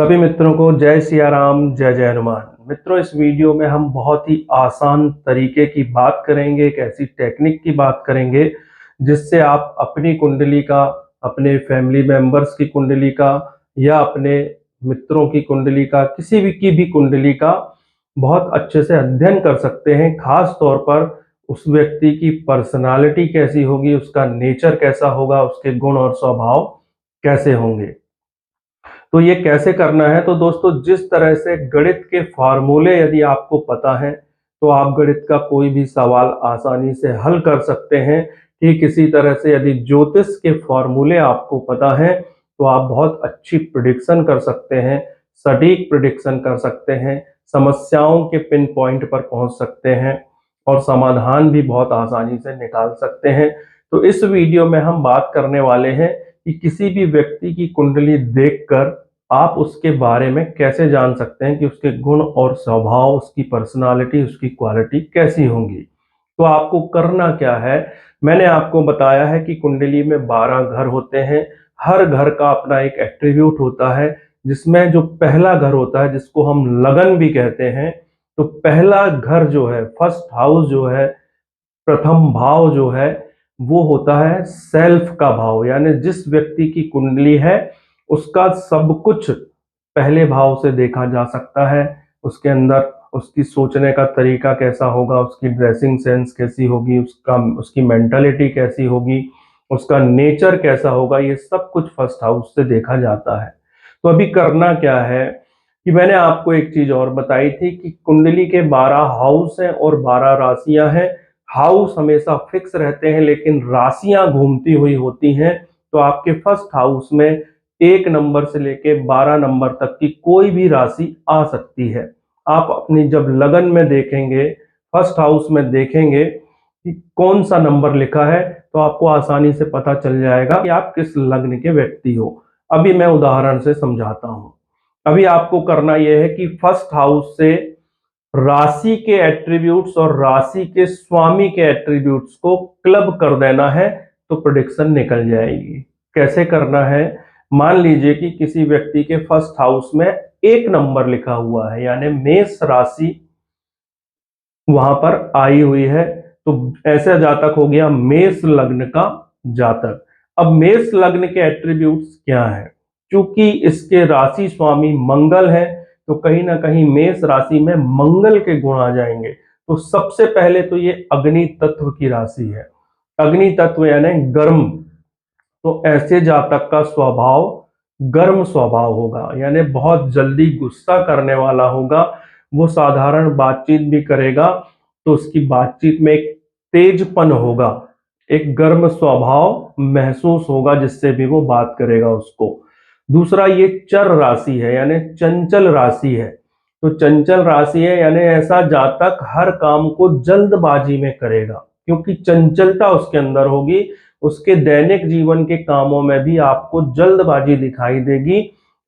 सभी मित्रों को जय सिया राम, जय जय हनुमान। मित्रों, इस वीडियो में हम बहुत ही आसान तरीके की बात करेंगे, एक ऐसी टेक्निक की बात करेंगे जिससे आप अपनी कुंडली का, अपने फैमिली मेंबर्स की कुंडली का या अपने मित्रों की कुंडली का, किसी भी कुंडली का बहुत अच्छे से अध्ययन कर सकते हैं। खास तौर पर उस व्यक्ति की पर्सनालिटी कैसी होगी, उसका नेचर कैसा होगा, उसके गुण और स्वभाव कैसे होंगे। तो ये कैसे करना है? तो दोस्तों, जिस तरह से गणित के फॉर्मूले यदि आपको पता है तो आप गणित का कोई भी सवाल आसानी से हल कर सकते हैं। ठीक इसी तरह से यदि ज्योतिष के फॉर्मूले आपको पता है तो आप बहुत अच्छी प्रिडिक्शन कर सकते हैं, सटीक प्रिडिक्शन कर सकते हैं, समस्याओं के पिन पॉइंट पर पहुंच सकते हैं और समाधान भी बहुत आसानी से निकाल सकते हैं। तो इस वीडियो में हम बात करने वाले हैं कि किसी भी व्यक्ति की कुंडली देखकर आप उसके बारे में कैसे जान सकते हैं कि उसके गुण और स्वभाव, उसकी पर्सनालिटी, उसकी क्वालिटी कैसी होंगी। तो आपको करना क्या है? मैंने आपको बताया है कि कुंडली में 12 घर होते हैं। हर घर का अपना एक एट्रीब्यूट होता है, जिसमें जो पहला घर होता है, जिसको हम लगन भी कहते हैं, तो पहला घर जो है, फर्स्ट हाउस जो है, प्रथम भाव जो है, वो होता है सेल्फ का भाव। यानी जिस व्यक्ति की कुंडली है उसका सब कुछ पहले भाव से देखा जा सकता है। उसके अंदर उसकी सोचने का तरीका कैसा होगा, उसकी ड्रेसिंग सेंस कैसी होगी, उसकी मेंटालिटी कैसी होगी, उसका नेचर कैसा होगा, ये सब कुछ फर्स्ट हाउस से देखा जाता है। तो अभी करना क्या है कि मैंने आपको एक चीज और बताई थी कि कुंडली के 12 हाउस हैं और 12 राशियां हैं। हाउस हमेशा फिक्स रहते हैं लेकिन राशियां घूमती हुई होती हैं। तो आपके फर्स्ट हाउस में 1 नंबर से लेके 12 नंबर तक की कोई भी राशि आ सकती है। आप अपनी जब लगन में देखेंगे, फर्स्ट हाउस में देखेंगे कि कौन सा नंबर लिखा है, तो आपको आसानी से पता चल जाएगा कि आप किस लग्न के व्यक्ति हो। अभी मैं उदाहरण से समझाता हूं। अभी आपको करना यह है कि फर्स्ट हाउस से राशि के एट्रीब्यूट्स और राशि के स्वामी के एट्रीब्यूट्स को क्लब कर देना है, तो प्रेडिक्शन निकल जाएगी। कैसे करना है? मान लीजिए कि किसी व्यक्ति के फर्स्ट हाउस में 1 नंबर लिखा हुआ है, यानी मेष राशि वहां पर आई हुई है, तो ऐसा जातक हो गया मेष लग्न का जातक। अब मेष लग्न के एट्रीब्यूट्स क्या हैं? क्योंकि इसके राशि स्वामी मंगल है, तो कहीं ना कहीं मेष राशि में मंगल के गुण आ जाएंगे। तो सबसे पहले तो ये अग्नि तत्व की राशि है। अग्नि तत्व यानी गर्म। तो ऐसे जातक का स्वभाव गर्म स्वभाव होगा, यानी बहुत जल्दी गुस्सा करने वाला होगा। वो साधारण बातचीत भी करेगा तो उसकी बातचीत में एक तेजपन होगा, एक गर्म स्वभाव महसूस होगा जिससे भी वो बात करेगा उसको। दूसरा, ये चर राशि है यानी चंचल राशि है। तो चंचल राशि है यानी ऐसा जातक हर काम को जल्दबाजी में करेगा, क्योंकि चंचलता उसके अंदर होगी। उसके दैनिक जीवन के कामों में भी आपको जल्दबाजी दिखाई देगी।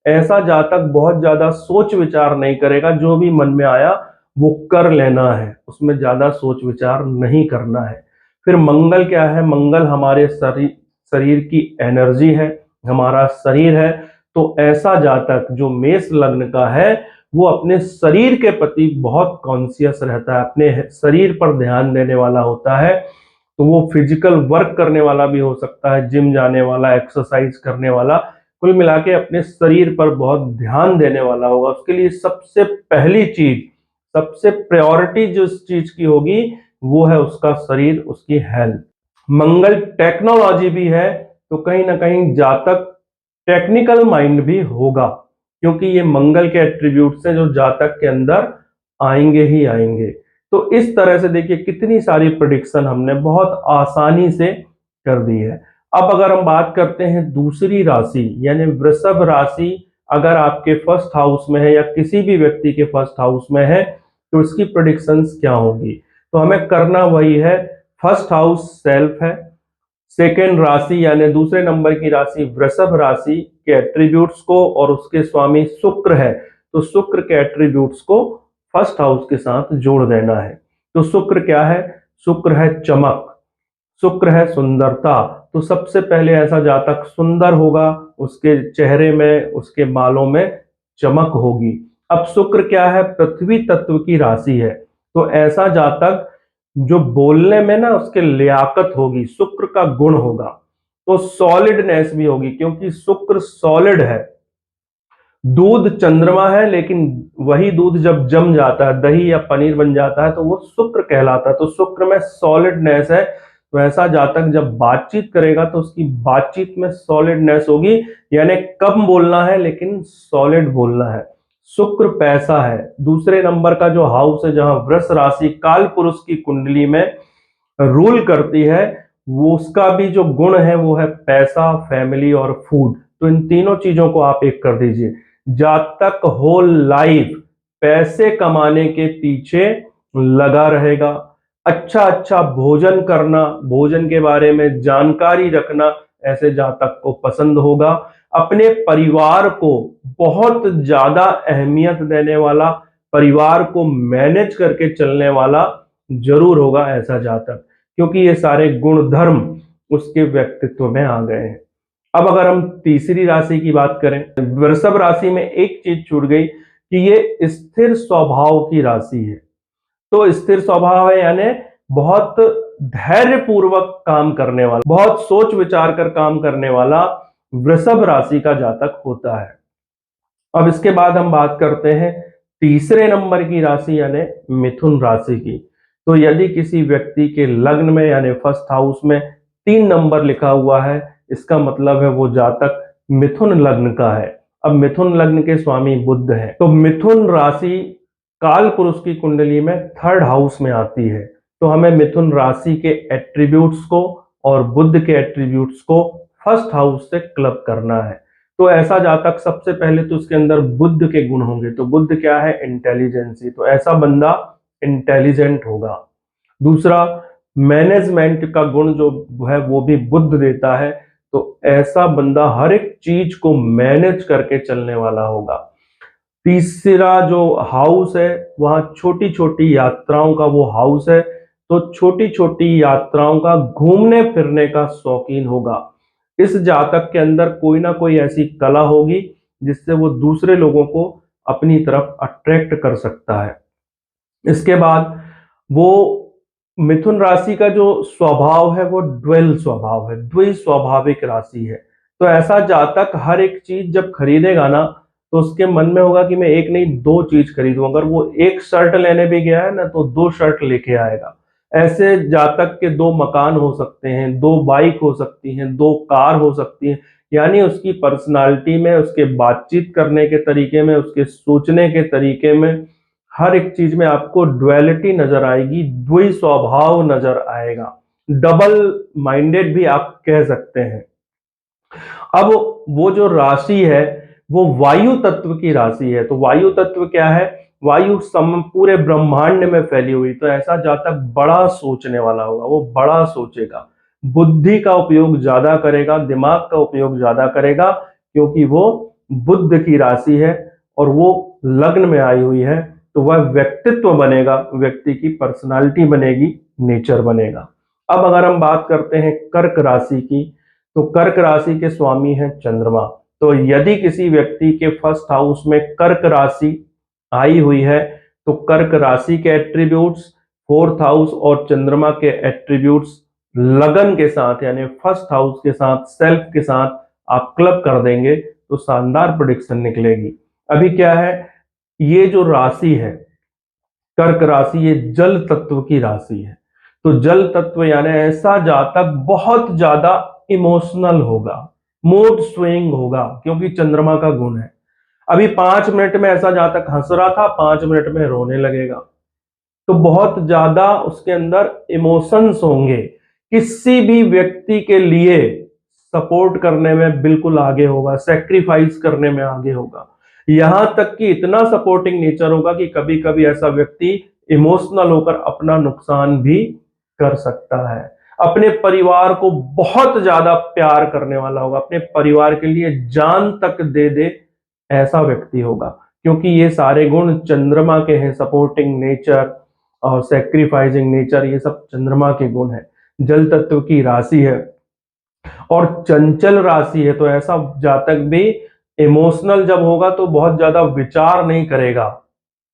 ऐसा जातक बहुत ज्यादा सोच विचार नहीं करेगा, जो भी मन में आया वो कर लेना है, उसमें ज्यादा सोच विचार नहीं करना है। फिर मंगल क्या है? मंगल हमारे शरीर की एनर्जी है, हमारा शरीर है। तो ऐसा जातक जो मेष लग्न का है वो अपने शरीर के प्रति बहुत कॉन्शियस रहता है, अपने शरीर पर ध्यान देने वाला होता है। तो वो फिजिकल वर्क करने वाला भी हो सकता है, जिम जाने वाला, एक्सरसाइज करने वाला, कुल मिला के अपने शरीर पर बहुत ध्यान देने वाला होगा। उसके लिए सबसे पहली चीज, सबसे प्रायोरिटी जो इस चीज की होगी वो है उसका शरीर, उसकी हेल्थ। मंगल टेक्नोलॉजी भी है, तो कहीं ना कहीं जातक टेक्निकल माइंड भी होगा, क्योंकि ये मंगल के एट्रीब्यूट्स हैं जो जातक के अंदर आएंगे ही आएंगे। तो इस तरह से देखिए कितनी सारी प्रेडिक्शन हमने बहुत आसानी से कर दी है। अब अगर हम बात करते हैं दूसरी राशि यानी वृषभ राशि, अगर आपके फर्स्ट हाउस में है या किसी भी व्यक्ति के फर्स्ट हाउस में है तो इसकी प्रेडिक्शंस क्या होगी? तो हमें करना वही है, फर्स्ट हाउस सेल्फ है, सेकेंड राशि यानी दूसरे नंबर की राशि वृषभ राशि के एट्रीब्यूट्स को और उसके स्वामी शुक्र है, तो शुक्र के एट्रीब्यूट्स को फर्स्ट हाउस के साथ जोड़ देना है। तो शुक्र क्या है? शुक्र है चमक, शुक्र है सुंदरता। तो सबसे पहले ऐसा जातक सुंदर होगा, उसके चेहरे में, उसके बालों में चमक होगी। अब शुक्र क्या है, पृथ्वी तत्व की राशि है, तो ऐसा जातक जो बोलने में ना उसके लियाकत होगी, शुक्र का गुण होगा, तो सॉलिडनेस भी होगी, क्योंकि शुक्र सॉलिड है। दूध चंद्रमा है, लेकिन वही दूध जब जम जाता है, दही या पनीर बन जाता है, तो वो शुक्र कहलाता है। तो शुक्र में सॉलिडनेस है, तो ऐसा जातक जब बातचीत करेगा तो उसकी बातचीत में सॉलिडनेस होगी, यानी कम बोलना है लेकिन सॉलिड बोलना है। शुक्र पैसा है। दूसरे नंबर का जो हाउस है, जहां वृष राशि काल पुरुष की कुंडली में रूल करती है, वो उसका भी जो गुण है वो है पैसा, फैमिली और फूड। तो इन तीनों चीजों को आप एक कर दीजिए। जातक होल लाइफ पैसे कमाने के पीछे लगा रहेगा। अच्छा अच्छा भोजन करना, भोजन के बारे में जानकारी रखना ऐसे जातक को पसंद होगा। अपने परिवार को बहुत ज्यादा अहमियत देने वाला, परिवार को मैनेज करके चलने वाला जरूर होगा ऐसा जातक, क्योंकि ये सारे गुण धर्म उसके व्यक्तित्व में आ गए हैं। अब अगर हम तीसरी राशि की बात करें, वृषभ राशि में एक चीज छूट गई कि ये स्थिर स्वभाव की राशि है। तो स्थिर स्वभाव है यानी बहुत धैर्य पूर्वक काम करने वाला, बहुत सोच विचार कर काम करने वाला वृषभ राशि का जातक होता है। अब इसके बाद हम बात करते हैं तीसरे नंबर की राशि यानी मिथुन राशि की। तो यदि किसी व्यक्ति के लग्न में यानी फर्स्ट हाउस में 3 नंबर लिखा हुआ है, इसका मतलब है वो जातक मिथुन लग्न का है। अब मिथुन लग्न के स्वामी बुध है, तो मिथुन राशि काल पुरुष की कुंडली में थर्ड हाउस में आती है। तो हमें मिथुन राशि के एट्रीब्यूट्स को और बुध के एट्रीब्यूट्स को फर्स्ट हाउस से क्लब करना है। तो ऐसा जातक सबसे पहले तो उसके अंदर बुध के गुण होंगे। तो बुध क्या है, इंटेलिजेंसी, तो ऐसा बंदा इंटेलिजेंट होगा। दूसरा, मैनेजमेंट का गुण जो है वो भी बुध देता है, तो ऐसा बंदा हर एक चीज को मैनेज करके चलने वाला होगा। तीसरा जो हाउस है वहां छोटी छोटी यात्राओं का वो हाउस है, तो छोटी छोटी यात्राओं का, घूमने फिरने का शौकीन होगा। इस जातक के अंदर कोई ना कोई ऐसी कला होगी जिससे वो दूसरे लोगों को अपनी तरफ अट्रैक्ट कर सकता है। इसके बाद वो मिथुन राशि का जो स्वभाव है वो ड्वेल स्वभाव है, द्विस्वाभाविक राशि है। तो ऐसा जातक हर एक चीज जब खरीदेगा ना, तो उसके मन में होगा कि मैं एक नहीं 2 चीज खरीदूं। अगर वो एक शर्ट लेने भी गया है ना, तो 2 शर्ट लेके आएगा। ऐसे जातक के 2 मकान हो सकते हैं, 2 बाइक हो सकती हैं, 2 कार हो सकती हैं। यानी उसकी पर्सनालिटी में, उसके बातचीत करने के तरीके में, उसके सोचने के तरीके में, हर एक चीज में आपको ड्युअलिटी नजर आएगी, द्वि स्वभाव नजर आएगा। डबल माइंडेड भी आप कह सकते हैं। अब वो जो राशि है वो वायु तत्व की राशि है। तो वायु तत्व क्या है, वायु पूरे ब्रह्मांड में फैली हुई। तो ऐसा जातक बड़ा सोचने वाला होगा, वो बड़ा सोचेगा, बुद्धि का उपयोग ज्यादा करेगा, दिमाग का उपयोग ज्यादा करेगा, क्योंकि वो बुध की राशि है और वो लग्न में आई हुई है। तो वह व्यक्तित्व बनेगा, व्यक्ति की पर्सनालिटी बनेगी, नेचर बनेगा। अब अगर हम बात करते हैं कर्क राशि की, तो कर्क राशि के स्वामी हैं चंद्रमा। तो यदि किसी व्यक्ति के फर्स्ट हाउस में कर्क राशि आई हुई है, तो कर्क राशि के एट्रीब्यूट्स, फोर्थ हाउस और चंद्रमा के एट्रीब्यूट्स लगन के साथ यानी फर्स्ट हाउस के साथ, सेल्फ के साथ आप क्लब कर देंगे तो शानदार प्रेडिक्शन निकलेगी। अभी क्या है, ये जो राशि है कर्क राशि, ये जल तत्व की राशि है। तो जल तत्व यानी ऐसा जातक बहुत ज्यादा इमोशनल होगा, मूड स्विंग होगा, क्योंकि चंद्रमा का गुण है। अभी 5 मिनट में ऐसा जातक हंस रहा था, 5 मिनट में रोने लगेगा। तो बहुत ज्यादा उसके अंदर इमोशंस होंगे, किसी भी व्यक्ति के लिए सपोर्ट करने में बिल्कुल आगे होगा, सेक्रीफाइस करने में आगे होगा। यहां तक कि इतना सपोर्टिंग नेचर होगा कि कभी कभी ऐसा व्यक्ति इमोशनल होकर अपना नुकसान भी कर सकता है। अपने परिवार को बहुत ज्यादा प्यार करने वाला होगा, अपने परिवार के लिए जान तक दे दे ऐसा व्यक्ति होगा, क्योंकि ये सारे गुण चंद्रमा के हैं। सपोर्टिंग नेचर और सेक्रीफाइसिंग नेचर, ये सब चंद्रमा के गुण हैं। जल तत्व की राशि है और चंचल राशि है, तो ऐसा जातक भी इमोशनल जब होगा तो बहुत ज्यादा विचार नहीं करेगा,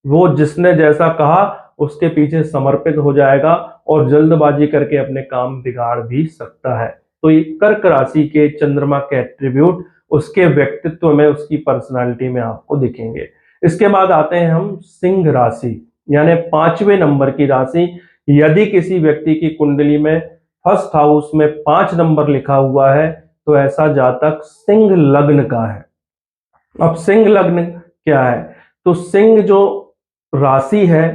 वो जिसने जैसा कहा उसके पीछे समर्पित हो जाएगा और जल्दबाजी करके अपने काम बिगाड़ भी सकता है। तो ये कर्क राशि के चंद्रमा के एट्रीब्यूट उसके व्यक्तित्व में, उसकी पर्सनालिटी में आपको दिखेंगे। इसके बाद आते हैं हम सिंह राशि, यानी 5वें नंबर की राशि। यदि किसी व्यक्ति की कुंडली में फर्स्ट हाउस में 5 नंबर लिखा हुआ है तो ऐसा जातक सिंह लग्न का है। अब सिंह लग्न क्या है? तो सिंह जो राशि है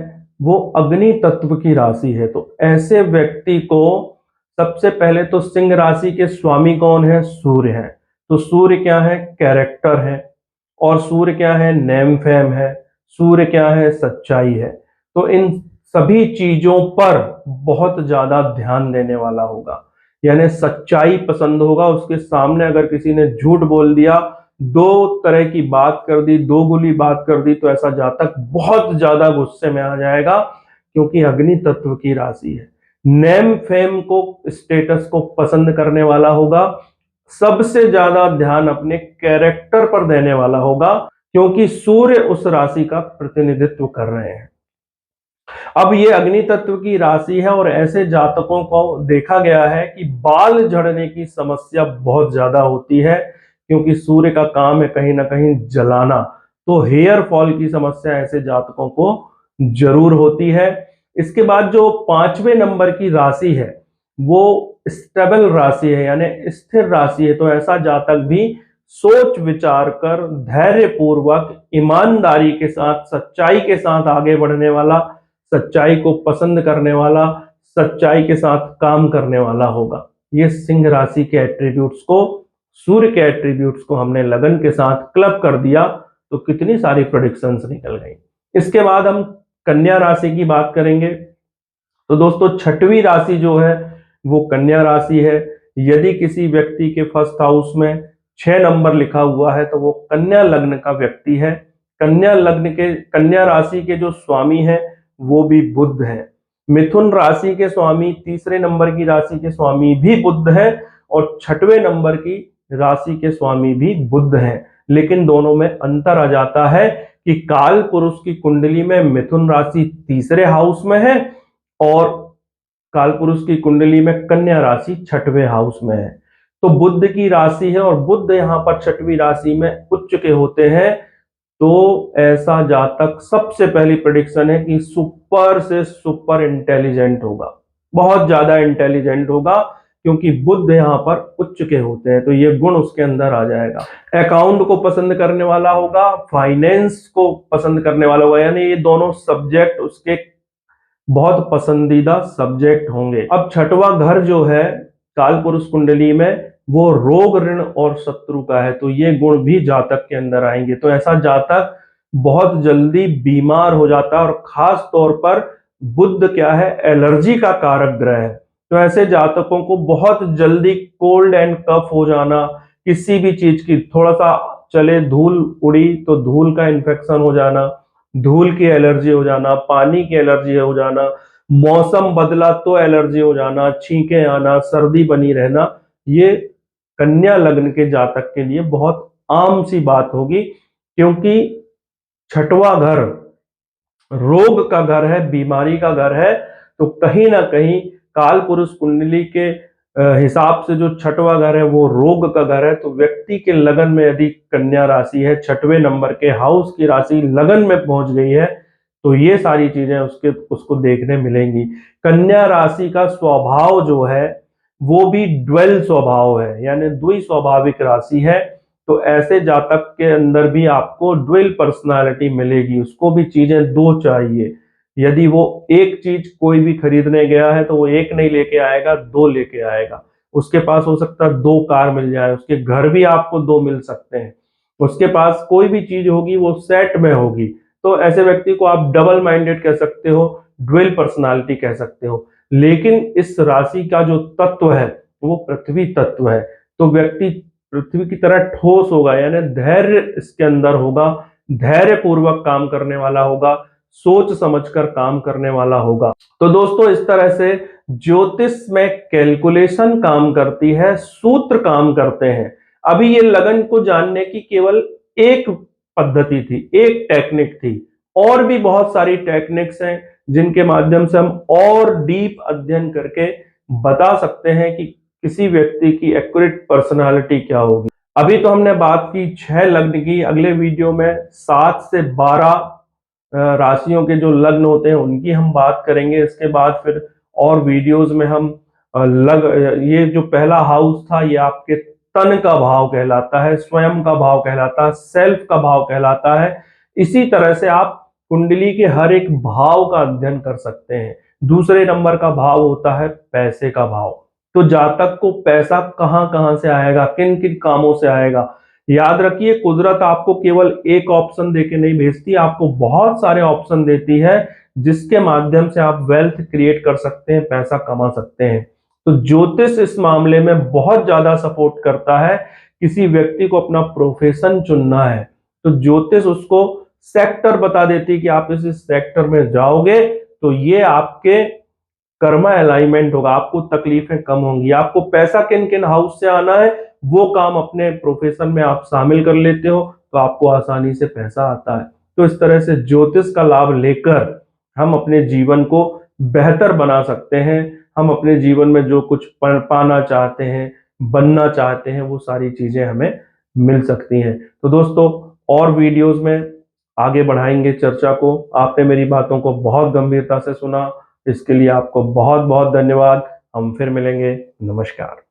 वो अग्नि तत्व की राशि है। तो ऐसे व्यक्ति को सबसे पहले तो सिंह राशि के स्वामी कौन है? सूर्य है। तो सूर्य क्या है? कैरेक्टर है। और सूर्य क्या है? नेम फेम है। सूर्य क्या है? सच्चाई है। तो इन सभी चीजों पर बहुत ज्यादा ध्यान देने वाला होगा, यानी सच्चाई पसंद होगा। उसके सामने अगर किसी ने झूठ बोल दिया, दो तरह की बात कर दी, दोगुली बात कर दी, तो ऐसा जातक बहुत ज्यादा गुस्से में आ जाएगा, क्योंकि अग्नि तत्व की राशि है। नेम फेम को, स्टेटस को पसंद करने वाला होगा। सबसे ज्यादा ध्यान अपने कैरेक्टर पर देने वाला होगा, क्योंकि सूर्य उस राशि का प्रतिनिधित्व कर रहे हैं। अब ये अग्नि तत्व की राशि है और ऐसे जातकों को देखा गया है कि बाल झड़ने की समस्या बहुत ज्यादा होती है, क्योंकि सूर्य का काम है कहीं ना कहीं जलाना। तो हेयर फॉल की समस्या ऐसे जातकों को जरूर होती है। इसके बाद जो 5वें नंबर की राशि है वो स्टेबल राशि है, यानी स्थिर राशि है। तो ऐसा जातक भी सोच विचार कर धैर्य पूर्वक ईमानदारी के साथ, सच्चाई के साथ आगे बढ़ने वाला, सच्चाई को पसंद करने वाला, सच्चाई के साथ काम करने वाला होगा। ये सिंह राशि के एट्रीब्यूट्स को, सूर्य के एट्रीब्यूट्स को हमने लगन के साथ क्लब कर दिया तो कितनी सारी प्रेडिक्शंस निकल गई। इसके बाद हम कन्या राशि की बात करेंगे। तो दोस्तों 6वीं राशि जो है वो कन्या राशि है। यदि किसी व्यक्ति के फर्स्ट हाउस में 6 नंबर लिखा हुआ है तो वो कन्या लग्न का व्यक्ति है। कन्या राशि के जो स्वामी है वो भी बुध है। मिथुन राशि के स्वामी, तीसरे नंबर की राशि के स्वामी भी बुध है और 6वें नंबर की राशि के स्वामी भी बुध है। लेकिन दोनों में अंतर आ जाता है कि काल पुरुष की कुंडली में मिथुन राशि तीसरे हाउस में है और काल पुरुष की कुंडली में कन्या राशि 6वें हाउस में है। तो बुध की राशि है और बुध यहाँ पर 6वीं राशि में उच्च के होते हैं। तो ऐसा जातक, सबसे पहली प्रेडिक्शन है कि सुपर से सुपर इंटेलिजेंट होगा, बहुत ज्यादा इंटेलिजेंट होगा, क्योंकि बुध यहाँ पर उच्च के होते हैं। तो ये गुण उसके अंदर आ जाएगा। अकाउंट को पसंद करने वाला होगा, फाइनेंस को पसंद करने वाला होगा, यानी ये दोनों सब्जेक्ट उसके बहुत पसंदीदा सब्जेक्ट होंगे। अब 6वां घर जो है काल पुरुष कुंडली में वो रोग, ऋण और शत्रु का है। तो ये गुण भी जातक के अंदर आएंगे। तो ऐसा जातक बहुत जल्दी बीमार हो जाता है और खास तौर पर बुध क्या है? एलर्जी का कारक ग्रह है। तो ऐसे जातकों को बहुत जल्दी कोल्ड एंड कफ हो जाना, किसी भी चीज की थोड़ा सा चले, धूल उड़ी तो धूल का इन्फेक्शन हो जाना, धूल की एलर्जी हो जाना, पानी की एलर्जी हो जाना, मौसम बदला तो एलर्जी हो जाना, छींके आना, सर्दी बनी रहना, ये कन्या लग्न के जातक के लिए बहुत आम सी बात होगी, क्योंकि 6वां घर रोग का घर है, बीमारी का घर है। तो कहीं ना कहीं काल पुरुष कुंडली के हिसाब से जो 6वां घर है वो रोग का घर है। तो व्यक्ति के लगन में यदि कन्या राशि है, 6वें नंबर के हाउस की राशि लगन में पहुंच गई है, तो ये सारी चीजें उसको देखने मिलेंगी। कन्या राशि का स्वभाव जो है वो भी ड्वेल स्वभाव है, यानी द्वि स्वाभाविक राशि है। तो ऐसे जातक के अंदर भी आपको ड्वेल पर्सनालिटी मिलेगी, उसको भी चीजें दो चाहिए। यदि वो एक चीज कोई भी खरीदने गया है तो वो एक नहीं लेके आएगा, दो लेके आएगा। उसके पास हो सकता है 2 कार मिल जाए, उसके घर भी आपको 2 मिल सकते हैं। उसके पास कोई भी चीज होगी वो सेट में होगी। तो ऐसे व्यक्ति को आप डबल माइंडेड कह सकते हो, ड्वेल पर्सनालिटी कह सकते हो। लेकिन इस राशि का जो तत्व है वो पृथ्वी तत्व है। तो व्यक्ति पृथ्वी की तरह ठोस होगा, यानी धैर्य इसके अंदर होगा, धैर्य पूर्वक काम करने वाला होगा, सोच समझकर काम करने वाला होगा। तो दोस्तों इस तरह से ज्योतिष में कैलकुलेशन काम करती है, सूत्र काम करते हैं। अभी ये लगन को जानने की केवल एक पद्धति थी, एक टेक्निक थी। और भी बहुत सारी टेक्निक्स हैं जिनके माध्यम से हम और डीप अध्ययन करके बता सकते हैं कि किसी व्यक्ति की एक्यूरेट पर्सनालिटी क्या होगी। अभी तो हमने बात की 6 लग्न की, अगले वीडियो में 7 से 12 राशियों के जो लग्न होते हैं उनकी हम बात करेंगे। इसके बाद फिर और वीडियोस में हम ये जो पहला हाउस था ये आपके तन का भाव कहलाता है, स्वयं का भाव कहलाता है, सेल्फ का भाव कहलाता है। इसी तरह से आप कुंडली के हर एक भाव का अध्ययन कर सकते हैं। दूसरे नंबर का भाव होता है पैसे का भाव। तो जातक को पैसा कहां कहां से आएगा, किन किन कामों से आएगा, याद रखिए कुदरत आपको केवल एक ऑप्शन देके नहीं भेजती, आपको बहुत सारे ऑप्शन देती है जिसके माध्यम से आप वेल्थ क्रिएट कर सकते हैं, पैसा कमा सकते हैं। तो ज्योतिष इस मामले में बहुत ज्यादा सपोर्ट करता है। किसी व्यक्ति को अपना प्रोफेशन चुनना है तो ज्योतिष उसको सेक्टर बता देती है कि आप इस सेक्टर में जाओगे तो ये आपके कर्मा अलाइनमेंट होगा, आपको तकलीफें कम होंगी। आपको पैसा किन किन हाउस से आना है वो काम अपने प्रोफेशन में आप शामिल कर लेते हो तो आपको आसानी से पैसा आता है। तो इस तरह से ज्योतिष का लाभ लेकर हम अपने जीवन को बेहतर बना सकते हैं। हम अपने जीवन में जो कुछ पाना चाहते हैं, बनना चाहते हैं, वो सारी चीजें हमें मिल सकती हैं। तो दोस्तों और वीडियोस में आगे बढ़ाएंगे चर्चा को। आपने मेरी बातों को बहुत गंभीरता से सुना, इसके लिए आपको बहुत बहुत धन्यवाद। हम फिर मिलेंगे। नमस्कार।